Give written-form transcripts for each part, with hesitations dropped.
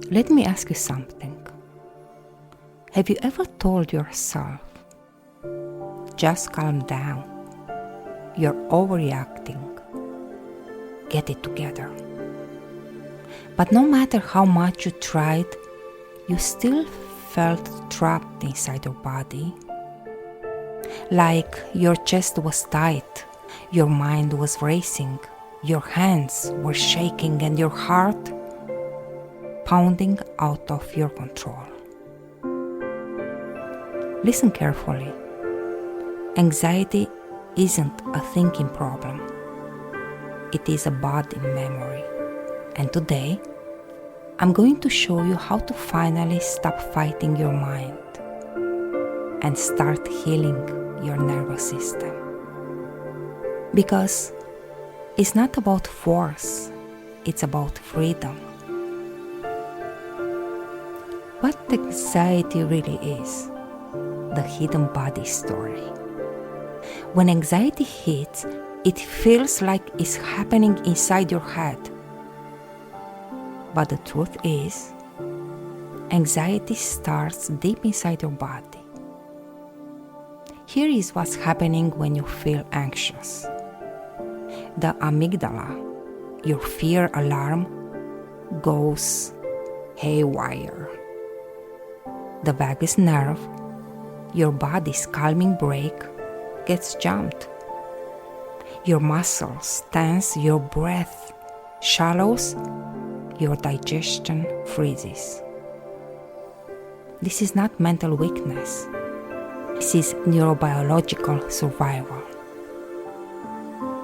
Let me ask you something. Have you ever told yourself, just calm down, you're overreacting, get it together? But no matter how much you tried, you still felt trapped inside your body. Like your chest was tight, your mind was racing, your hands were shaking, and your heart pounding out of your control. Listen carefully. Anxiety isn't a thinking problem. It is a body memory. And today, I'm going to show you how to finally stop fighting your mind and start healing your nervous system. Because it's not about force, it's about freedom. What anxiety really is, the hidden body story. When anxiety hits, it feels like it's happening inside your head. But the truth is, anxiety starts deep inside your body. Here is what's happening when you feel anxious. The amygdala, your fear alarm, goes haywire. The vagus nerve, your body's calming brake, gets jumped. Your muscles tense, your breath shallows, your digestion freezes. This is not mental weakness. This is neurobiological survival.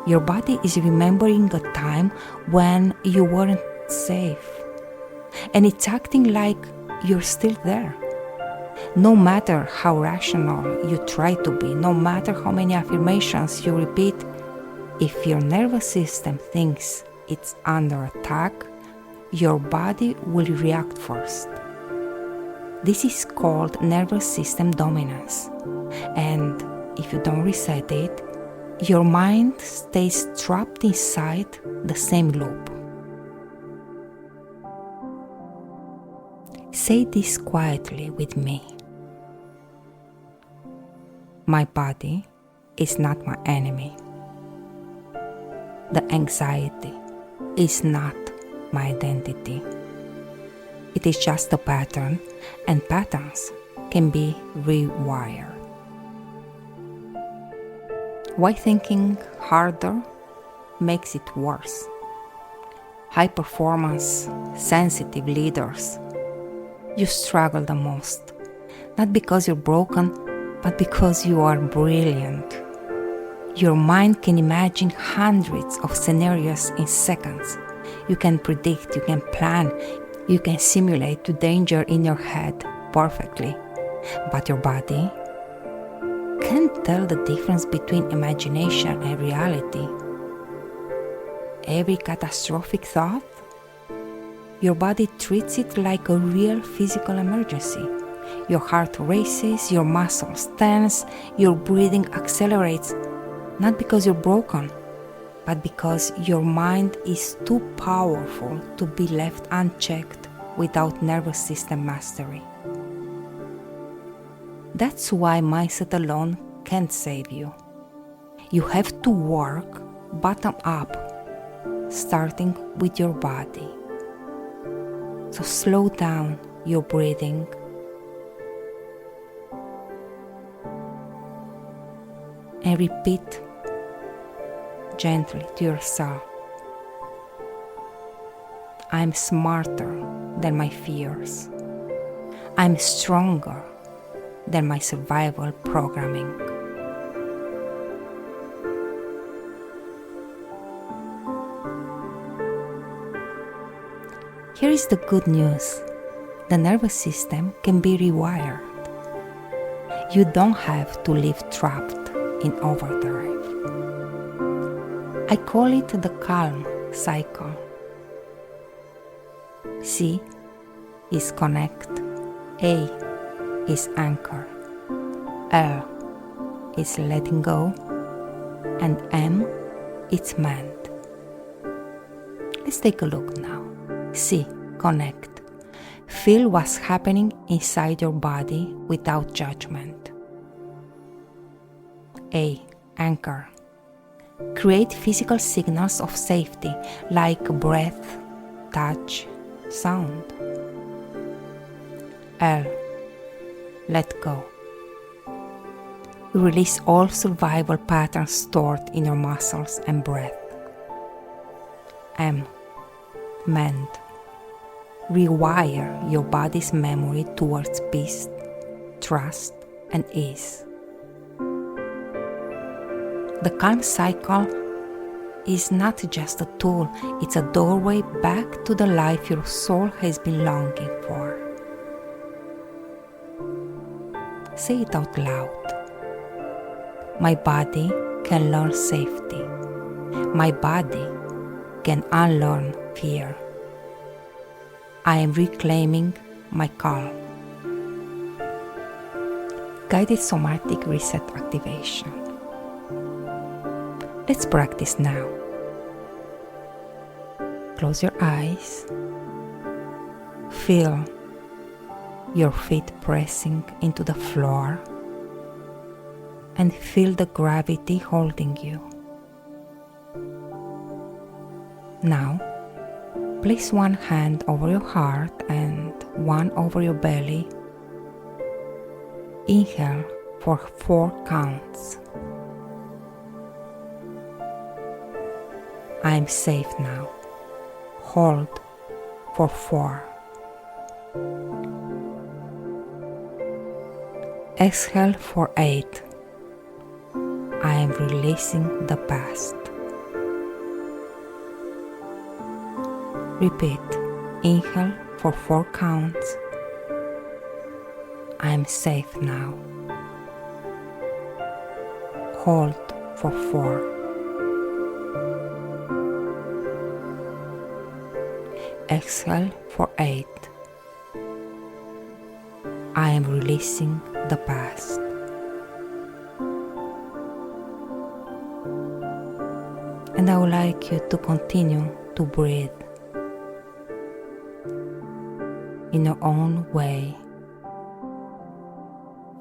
Your body is remembering a time when you weren't safe, and it's acting like you're still there. No matter how rational you try to be, no matter how many affirmations you repeat, if your nervous system thinks it's under attack, your body will react first. This is called nervous system dominance. And if you don't reset it, your mind stays trapped inside the same loop. Say this quietly with me. My body is not my enemy. The anxiety is not my identity. It is just a pattern, and patterns can be rewired. Why thinking harder makes it worse? High performance, sensitive leaders, you struggle the most, not because you're broken, but because you are brilliant. Your mind can imagine hundreds of scenarios in seconds. You can predict, you can plan, you can simulate the danger in your head perfectly. But your body can't tell the difference between imagination and reality. Every catastrophic thought, your body treats it like a real physical emergency. Your heart races, your muscles tense, your breathing accelerates, not because you're broken, but because your mind is too powerful to be left unchecked without nervous system mastery. That's why mindset alone can't save you. You have to work bottom up, starting with your body. So slow down your breathing. And repeat gently to yourself, I'm smarter than my fears. I'm stronger than my survival programming. Here is the good news. The nervous system can be rewired. You don't have to live trapped in overdrive. I call it the calm cycle. C is connect, A is anchor, L is letting go, and M is mend. Let's take a look now. C, connect. Feel what's happening inside your body without judgment. A. Anchor. Create physical signals of safety like breath, touch, sound. L. Let go. Release all survival patterns stored in your muscles and breath. M. Mend. Rewire your body's memory towards peace, trust, and ease. The calm cycle is not just a tool, it's a doorway back to the life your soul has been longing for. Say it out loud. My body can learn safety. My body can unlearn fear. I am reclaiming my calm. Guided somatic reset activation. Let's practice now. Close your eyes. Feel your feet pressing into the floor and feel the gravity holding you. Now, place one hand over your heart and one over your belly. Inhale for 4 counts. I am safe now. Hold for 4. Exhale for 8. I am releasing the past. Repeat. Inhale for 4 counts. I am safe now. Hold for 4. Exhale for 8. I am releasing the past. And I would like you to continue to breathe in your own way,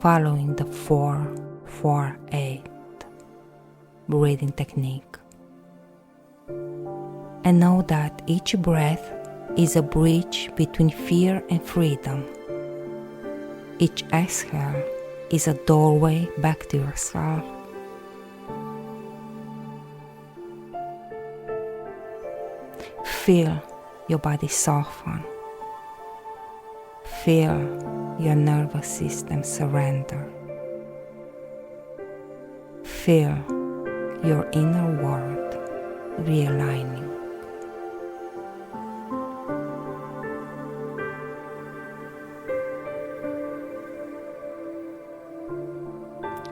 following the 4-4-8 breathing technique. And know that each breath is a bridge between fear and freedom. Each exhale is a doorway back to yourself. Feel your body soften. Feel your nervous system surrender. Feel your inner world realigning.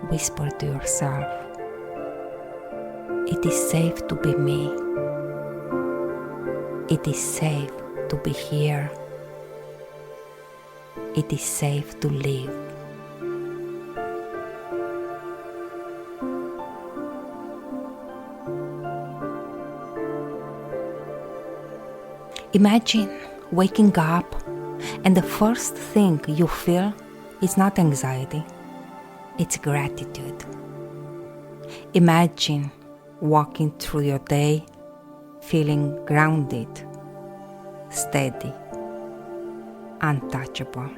Whisper to yourself, it is safe to be me. It is safe to be here. It is safe to live. Imagine waking up and the first thing you feel is not anxiety, it's gratitude. Imagine walking through your day feeling grounded, steady, untouchable.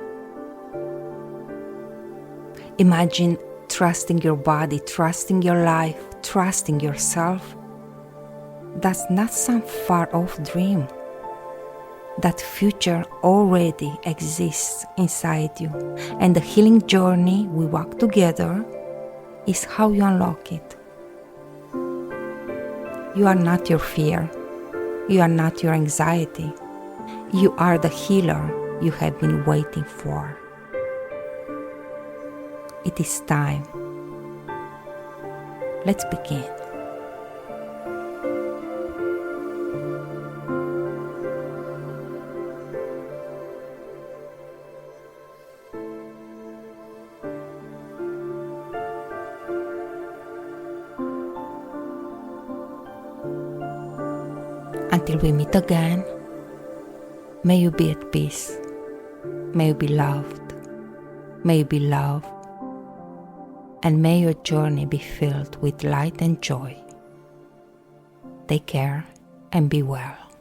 Imagine trusting your body, trusting your life, trusting yourself. That's not some far-off dream. That future already exists inside you, and the healing journey we walk together is how you unlock it. You are not your fear. You are not your anxiety. You are the healer you have been waiting for. It is time. Let's begin. Until we meet again, may you be at peace May you be loved. May you be loved. And may your journey be filled with light and joy. Take care and be well.